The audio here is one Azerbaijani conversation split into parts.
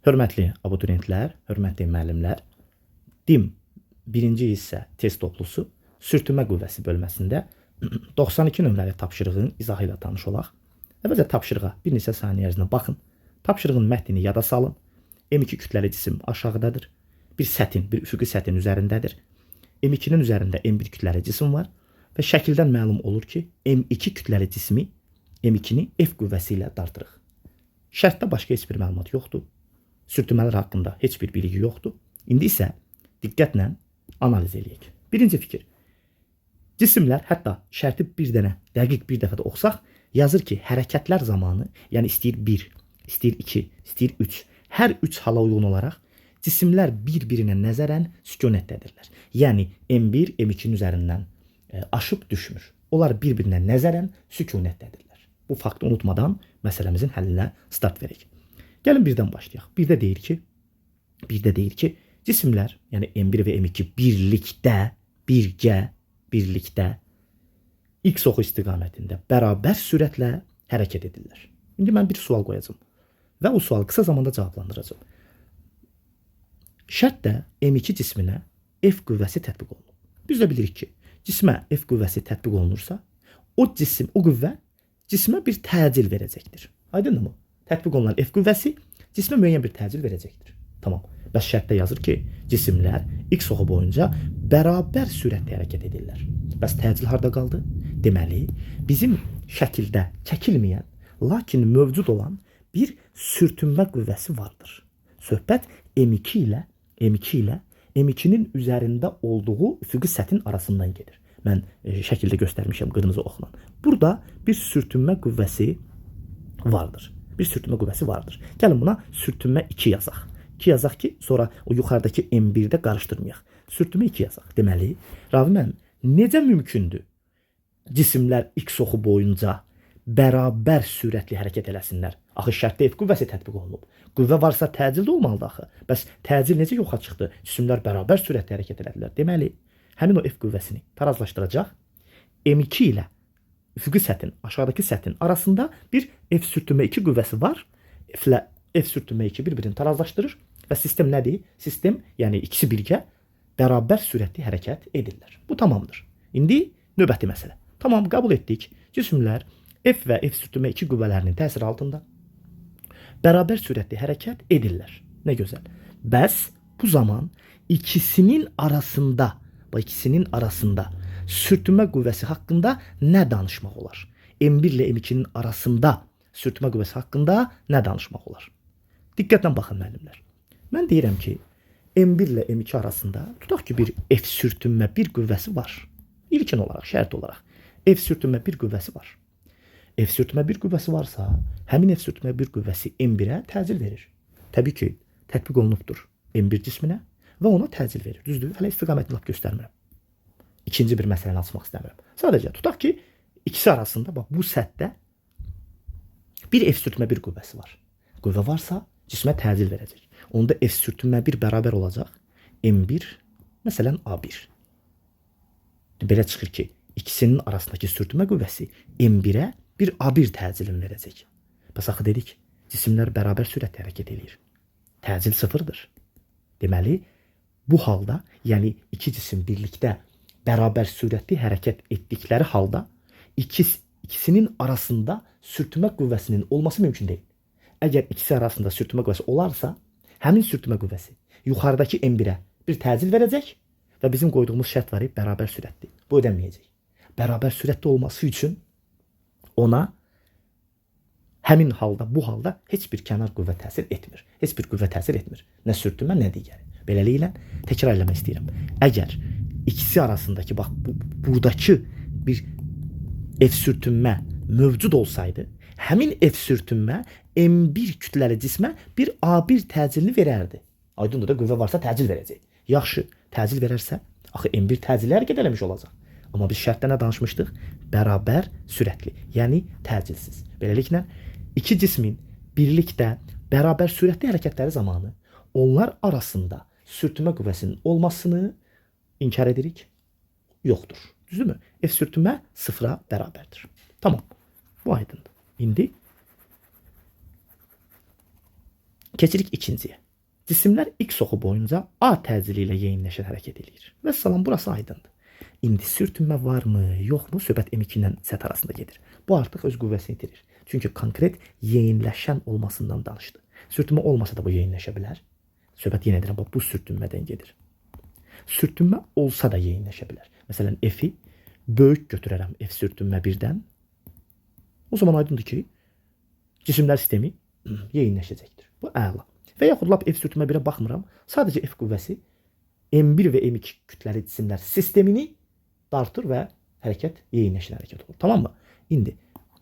Hörmətli abituriyentlər, hörmətli müəllimlər, DİM 1-ci hissə test toplusu sürtünmə qüvvəsi bölməsində 92 nömrəli tapşırığın izahı ilə tanış olaq. Əvvəlcə tapşırığa bir neçə saniyə ərzində baxın. Tapşırığın mətnini yada salın. M2 kütləli cisim aşağıdadır. Bir üfüqi sətin üzərindədir. M2-nin üzərində M1 kütləli cisim var və şəkildən məlum olur ki, M2 kütləli cismi M2-ni F qüvvəsi ilə dartırıq. Şərtdə başqa heç bir məlumat yoxdur. Sürtünmələr haqqında heç bir bilgi yoxdur. İndi isə diqqətlə analiz eləyək. Birinci fikir. Cisimlər, hətta şərti dəqiq bir dəfə də oxusaq, yazır ki, hərəkətlər zamanı, yəni istəyir 1, istəyir 2, istəyir 3, hər 3 hala uyğun olaraq cisimlər bir-birinə nəzərən sükunətdədirlər. Yəni M1 M2-nin üzərindən aşıb düşmür. Onlar bir-birinə nəzərən sükunətdədirlər. Bu faktı unutmadan məsələmizin həllinə start verək. Gəlin birdən başlayaq. Birdə deyir ki, cisimlər, yəni M1 və M2 birlikdə X oxu istiqamətində bərabər sürətlə hərəkət edirlər. İndi mən bir sual qoyacağım və o sualı qısa zamanda cavablandıracağım. Şərtdə M2 cisminə F qüvvəsi tətbiq olunur. Biz də bilirik ki, cismə F qüvvəsi tətbiq olunursa, o qüvvə cismə bir təcil verəcəkdir. Aydındır mı? Tətbiq olunan F qüvvəsi cismə müəyyən bir təcil verəcəkdir. Tamam. Bəs şərtdə yazır ki, cisimlər X oxu boyunca bərabər sürətlə hərəkət edirlər. Bəs təcil harda qaldı? Deməli, bizim şəkildə çəkilməyən, lakin mövcud olan bir sürtünmə qüvvəsi vardır. Söhbət M2 ilə M2-nin üzərində olduğu üfüqi sətin arasından gedir. Mən şəkildə göstərmişəm qırmızı oxla. Burada bir sürtünmə qüvvəsi vardır. Gəlin buna sürtünmə 2 yazaq. 2 yazaq ki, sonra o yuxarıdakı M1-də qarışdırmayaq. Sürtünmə 2 yazaq. Deməli, Ravi müəllim, necə mümkündür cisimlər X oxu boyunca bərabər sürətli hərəkət eləsinlər? Axı şərtdə F qüvvəsi tətbiq olunub. Qüvvə varsa təcil də olmalıdır axı. Bəs təcil necə yoxa çıxdı? Cisimlər bərabər sürətlə hərəkət elədilər. Deməli, həmin o F qüvvəsini tarazlaşdıracaq. M2 ilə üfüqi sətin, aşağıdakı sətin arasında bir F sürtünmə 2 qüvvəsi var. F sürtünmə 2 bir-birini tarazlaşdırır və sistem nədir? Sistem, yəni ikisi birgə bərabər sürətli hərəkət edirlər. Bu tamamdır. İndi növbəti məsələ. Tamam, qəbul etdik. Cisimlər F və F sürtünmə 2 qüvvələrinin təsiri altında bərabər sürətli hərəkət edirlər. Nə gözəl. Bəs bu zaman ikisinin arasında sürtünmə qüvvəsi haqqında nə danışmaq olar? M1 ilə M2-nin arasında sürtünmə qüvvəsi haqqında nə danışmaq olar? Diqqətlə baxın müəllimlər. Mən deyirəm ki, M1 ilə M2 arasında tutaq ki, bir F sürtünmə 1 qüvvəsi var. İlkin olaraq, şərt olaraq F sürtünmə 1 qüvvəsi var. F sürtünmə 1 qüvvəsi varsa, həmin F sürtünmə 1 qüvvəsi M1-ə təcil verir. Təbii ki, tətbiq olunubdur M1 cisminə və ona təcil verir. Düzdür? Hələ istiqamətini lap göstərmirəm. İkinci bir məsələni açmaq istəmirəm. Sadəcə tutaq ki, ikisi arasında bax bu sətdə bir F sürtünmə 1 qüvvəsi var. Qüvvə varsa cismə təcil verəcək. Onda F sürtünmə 1 bərabər olacaq M1, məsələn A1. Belə çıxır ki, ikisinin arasındakı sürtünmə qüvvəsi M1-ə bir A1 təcilini verəcək. Bəs axı dedik, cisimlər bərabər sürətlə hərəkət edir. Təcil sıfırdır. Deməli, bu halda, yəni iki cisim birlikdə bərabər sürətli hərəkət etdikləri halda ikisinin arasında sürtünmə qüvvəsinin olması mümkün deyil. Əgər ikisi arasında sürtünmə qüvvəsi olarsa, həmin sürtünmə qüvvəsi yuxarıdakı M1-ə bir təcil verəcək və bizim qoyduğumuz şərt var, bərabər sürətli. Bu ödənməyəcək. Bərabər sürətli olması üçün ona həmin halda, bu halda heç bir kənar qüvvə təsir etmir. Heç bir qüvvə təsir etmir. Nə sürtünmə, nə digəri. Beləliklə, təkrar eləmək istəyirəm. Əgər ikisi arasındakı, bax, buradakı bir F sürtünmə mövcud olsaydı, həmin F sürtünmə M1 kütləli cismə bir A1 təcilini verərdi. Aydındır da, qüvvə varsa təcil verəcək. Yaxşı, təcil verərsə, axı M1 təcilli hərəkət eləmiş olacaq. Amma biz şərtdə nə danışmışdıq? Bərabər sürətli, yəni təcilsiz. Beləliklə, iki cismin birlikdə bərabər sürətli hərəkətləri zamanı onlar arasında sürtünmə qüvvəsinin olmasını inkar edirik? Yoxdur. Düzdürmü? F sürtünmə sıfıra bərabərdir. Tamam. Bu aydındır. İndi Keçirik ikinciyə. Cisimlər X oxu boyunca A təcili ilə yeyinləşən hərəkət eləyir. Və salam, burası aydındır. İndi sürtünmə varmı, yoxmu? Söhbət M2 ilə Z arasında gedir. Bu artıq öz qüvvəsini itirir. Çünki konkret yeyinləşən olmasından danışdı. Sürtünmə olmasa da bu yeyinləşə bilər. Söhbət yenə deyirəm, bu sürtünmədən gedir. Sürtünmə olsa da yeyinləşə bilər. Məsələn, F-i böyük götürərəm F sürtünmə 1-dən. O zaman aydındır ki, cisimlər sistemi yeyinləşəcəkdir. Bu əla. Və yaxud lap F sürtünmə 1-ə baxmıram. Sadəcə F qüvvəsi M1 və M2 kütləli cisimlər sistemini dartır və hərəkət yeyinləşən hərəkət olur. Tamam mı? İndi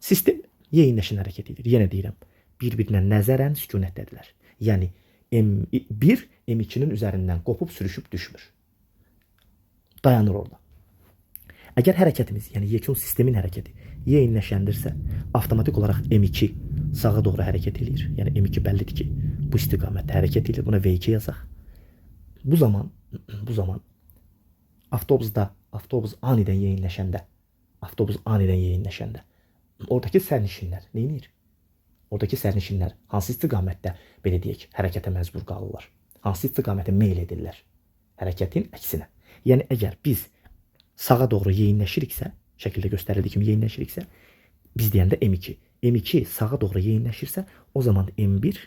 sistem yeyinləşən hərəkət edir. Yenə deyirəm, bir-birinə nəzərən sükunətdədirlər. Yəni M1 M2-nin üzərindən qopub sürüşüb düşmür. Dayanır orada. Əgər hərəkətimiz, yəni yekun sistemin hərəkəti yeyinləşəndirsə, avtomatik olaraq M2 sağa doğru hərəkət edir. Yəni M2 bəllidir ki, bu istiqamətdə hərəkət edir. Buna V2 yazaq. Bu zaman avtobus anidən yeyinləşəndə, oradakı sərnişinlər nə edir? Oradakı sərnişinlər hansı istiqamətdə, belə deyək, hərəkətə məcbur qalırlar? Hansı istiqamətə meyl edirlər? Hərəkətin əksinə. Yəni əgər biz sağa doğru yeyinləşiriksə, şəkildə göstərildiyi kimi yeyinləşiriksə, biz deyəndə M2. M2 sağa doğru yeyinləşirsə, o zaman M1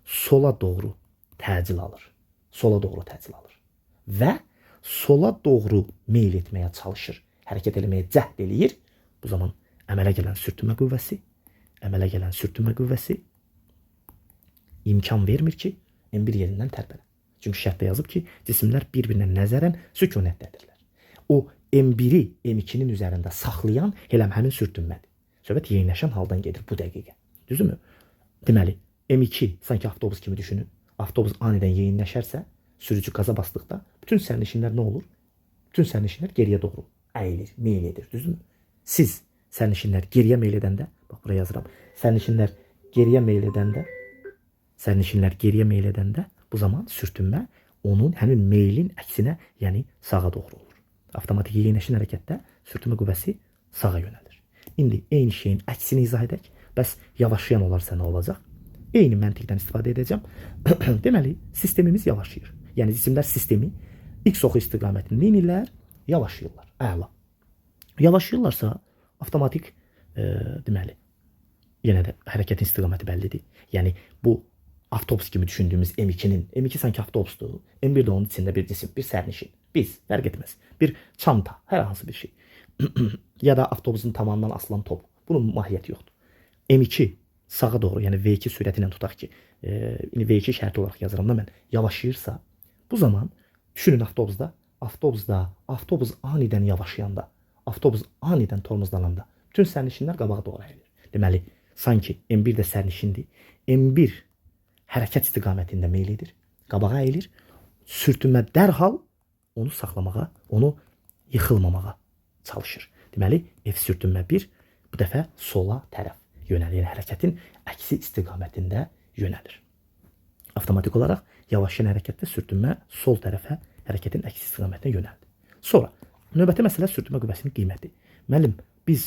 sola doğru təcil alır. Və sola doğru meyl etməyə çalışır. Hərəkət eləməyə cəhd eləyir. Bu zaman əmələ gələn sürtünmə qüvvəsi imkan vermir ki, M1 yerindən tərpənə. Çünki şərtdə yazıb ki, cisimlər bir-birinə nəzərən sükunətdədirlər. O M1-i M2-nin üzərində saxlayan elə həmin sürtünmədir. Söhbət yeyinləşən haldan gedir bu dəqiqə. Düzdürmü? Deməli, M2 sanki avtobus kimi düşünün. Avtobus anidən yeyinləşərsə, sürücü qaza basdıqda bütün sərnişinlər nə olur? Bütün sərnişinlər geriyə doğru əyilir, meyl edir. Düzdürmü? Siz sərnişinlər geriyə meyl edəndə, bax buraya yazıram. Sərnişinlər geriyə meyl edəndə bu zaman sürtünmə onun həmin meylin əksinə, yəni sağa doğru olur. Avtomatik yeyinləşən hərəkətdə sürtünmə qüvvəsi sağa yönəlir. İndi eyni şeyin əksini izah edək. Bəs yavaşlayan olarsa nə olacaq? Eyni məntiqdən istifadə edəcəm. Deməli, sistemimiz yavaşlayır. Yəni cisimlər sistemi X oxu istiqamətində neynirlər? Yavaşlayırlar. Əla. Yavaşlayırlarsa avtomatik deməli, yenə də hərəkətin istiqaməti bəllidir. Yəni bu avtobus kimi düşündüyümüz M2 sanki avtobusdur. M1 də onun içində bir cisim, bir sərnişin. Biz, fərq etməz. Bir çanta, hər hansı bir şey. Ya da avtobusun tamamından asılan top. Bunun mahiyyəti yoxdur. M2 sağa doğru, yəni V2 sürəti ilə tutaq ki, V2 şərti olaraq yazıram da mən, yavaşlayırsa, bu zaman düşünün avtobus anidən yavaşlayanda, avtobus anidən tormozlananda bütün sərnişinlər qabağa doğru əyilir. Deməli, sanki M1 də sərnişindir. M1 hərəkət istiqamətində meyl edir, qabağa əyilir. Sürtünmə dərhal onu saxlamağa, onu yıxılmamağa çalışır. Deməli, F sürtünmə 1 bu dəfə sola tərəf yönəlir. Yəni hərəkətin əksi istiqamətində yönəlir. Avtomatik olaraq yavaşlayan hərəkətdə sürtünmə sol tərəfə hərəkətin əksi istiqamətində yönəldi. Sonra növbəti məsələ sürtünmə qüvvəsinin qiyməti. Müəllim, biz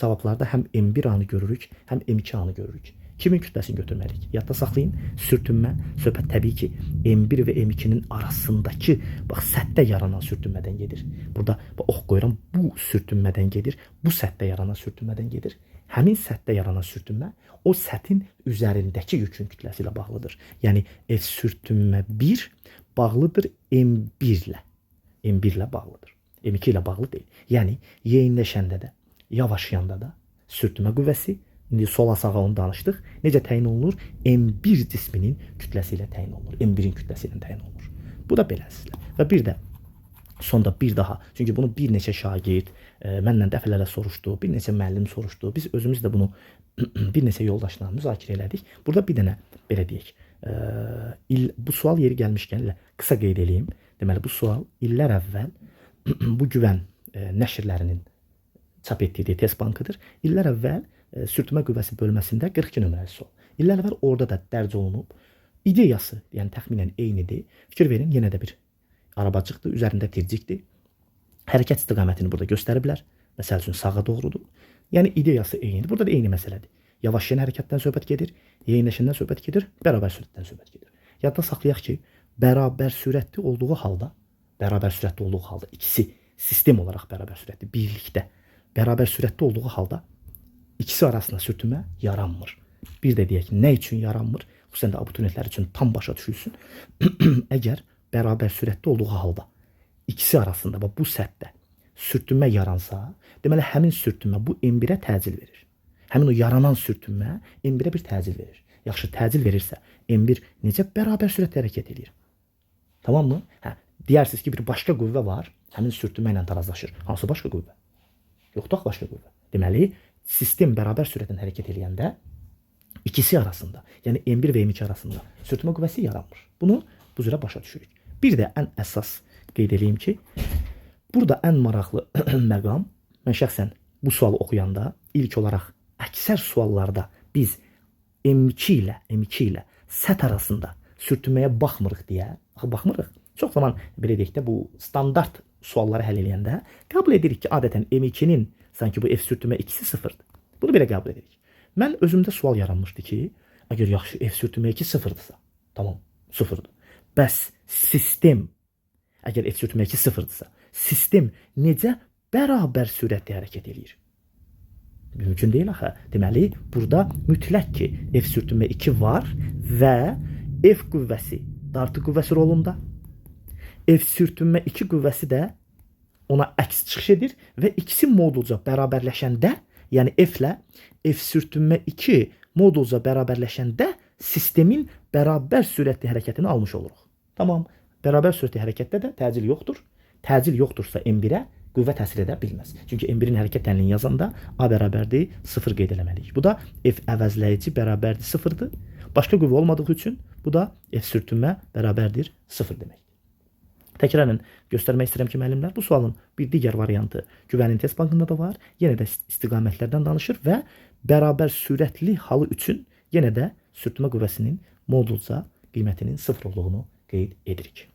cavablarda həm M1 anı görürük, həm M2 anı görürük. Kimin kütləsini götürməliyik? Yadda saxlayın, sürtünmə, söhbət təbii ki, M1 və M2-nin arasındakı səthdə yaranan sürtünmədən gedir. Burada ox qoyuram, bu sürtünmədən gedir, bu səthdə yaranan sürtünmədən gedir. Həmin səthdə yaranan sürtünmə o səthin üzərindəki yükün kütləsi ilə bağlıdır. Yəni F sürtünmə 1 bağlıdır M1 ilə. M1 ilə bağlıdır. M2 ilə bağlı deyil. Yəni yeyinləşəndə də, yavaşlayanda da sürtünmə qüvvəsi, indi sola sağa onu danışdıq. Necə təyin olunur? M1 cisminin kütləsi ilə təyin olunur. M1-in kütləsi ilə təyin olunur. Bu da beləsinə. Və bir də sonda bir daha, çünki bunu bir neçə şagird məndən dəfələrlə soruşdu, bir neçə müəllim soruşdu. Biz özümüz də bunu bir neçə yoldaşla müzakirə elədik. Burada bir dənə belə deyək, bu sual yeri gəlmişkən qısa qeyd edeyim. Deməli, bu sual illər əvvəl bu güvən nəşrlərinin çap etdiyi test bankıdır. İllər əvvəl sürtünmə qüvvəsi bölməsində 42 nömrəli sual. İllər əvvəl orada da dərc olunub. İdeyası, yəni təxminən eynidir. Fikir verin, yenə də bir arabacıqdır, üzərində tircikdir. Hərəkət istiqamətini burada göstəriblər. Məsəl üçün sağa doğrudur. Yəni ideyası eynidir. Burada da eyni məsələdir. Yavaşlayan hərəkətdən söhbət gedir, yeyinləşəndən söhbət gedir, bərabər sürətdən söhbət gedir. Yadda saxlayaq ki, bərabər sürətli olduğu halda ikisi sistem olaraq bərabər sürətli, birlikdə bərabər sürətli olduğu halda ikisi arasında sürtünmə yaranmır. Bir də deyək ki, nə üçün yaranmır? Xüsusən də abituriyentlər üçün tam başa düşülsün. Əgər bərabər sürətli olduğu halda ikisi arasında bu səthdə sürtünmə yaransa, deməli həmin sürtünmə bu M1-ə təcil verir. Həmin o yaranan sürtünmə M1-ə bir təcil verir. Yaxşı, təcil verirsə, M1 necə bərabər sürətlə hərəkət edir? Tamam mı? Deyirsiniz ki, bir başqa qüvvə var, həmin sürtünmə ilə tarazlaşır. Hansı başqa qüvvə? Yoxdur başqa qüvvə. Deməli, sistem bərabər sürətlə hərəkət edəndə ikisi arasında, yəni M1 və M2 arasında sürtünmə qüvvəsi yaranmır. Bunu bu cürə başa düşürük. Bir də ən əsas qeyd edeyim ki, burada ən maraqlı məqam, mən şəxsən bu sualı oxuyanda ilk olaraq əksər suallarda biz M2 ilə səth arasında sürtünməyə baxmırıq deyə, baxmırıq. Çox zaman belə deyək də bu standart sualları həll edəndə qəbul edirik ki, adətən M2-nin sanki bu F sürtünmə ikisi sıfırdır. Bunu belə qəbul edirik. Mən özümdə sual yaranmışdı ki, əgər yaxşı F sürtünmə 2 sıfırdırsa, tamam, sıfırdır. Bəs sistem, əgər F sürtünmə 2 sıfırdırsa, sistem necə bərabər sürətlə hərəkət edir? Mümkün deyil axı. Deməli, burada mütləq ki, F sürtünmə 2 var və F qüvvəsi dartı qüvvəsi rolunda. F sürtünmə 2 qüvvəsi də ona əks çıxış edir və ikisi modulca bərabərləşəndə, yəni F ilə F sürtünmə 2 modulca bərabərləşəndə sistemin bərabər sürətli hərəkətini almış oluruq. Tamam, bərabər sürətli hərəkətdə də təcil yoxdur. Təcil yoxdursa M1-ə qüvvə təsir edə bilməz. Çünki M1-in hərəkət tənliyini yazanda A bərabərdir 0 qeyd eləməliyik. Bu da F əvəzləyici bərabərdir 0-dır. Başqa qüvvə olmadığı üçün bu da F sürtünmə bərabərdir 0 deməkdir. Təkrarən göstərmək istəyirəm ki, müəllimlər, bu sualın bir digər variantı güvənin test bankında da var. Yenə də istiqamətlərdən danışır və bərabər sürətli halı üçün yenə də sürtünmə qüvvəsinin modulca qiymətinin 0 olduğunu qeyd edirik.